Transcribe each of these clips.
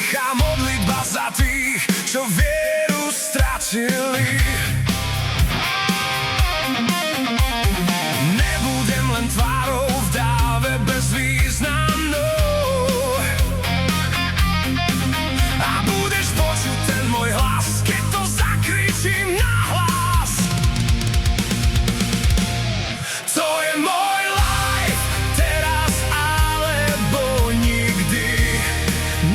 smiech a modlitba za tých, čo vieru stratili. Nebudem len tvárou v dáve bezvýznamnou, a budeš počuť ten môj hlas, keď to zakričím nahlas. To je môj life, teraz alebo nikdy.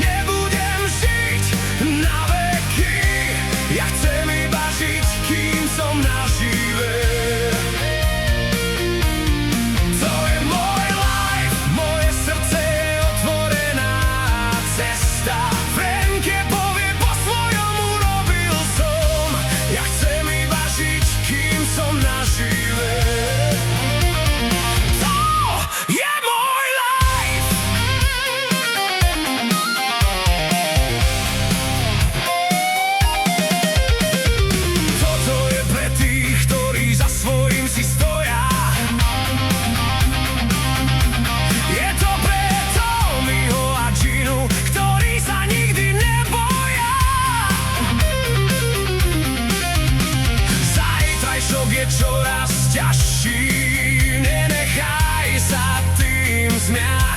Nebudem žiť na veky, ja chcem iba žiť, kým som nažive. To je môj life, moje srdce je otvorená cesta. Franke povie po svojom urobil som, ja chcem iba žiť, kým som nažive. Je môj life. Toto je pre tých, ktorí za svojím si stoja. Je to pre Tommyho a Ginu, ktorí sa nikdy neboja. Zajtrajšok je čoraz ťažší, nenechaj sa tým zmiať.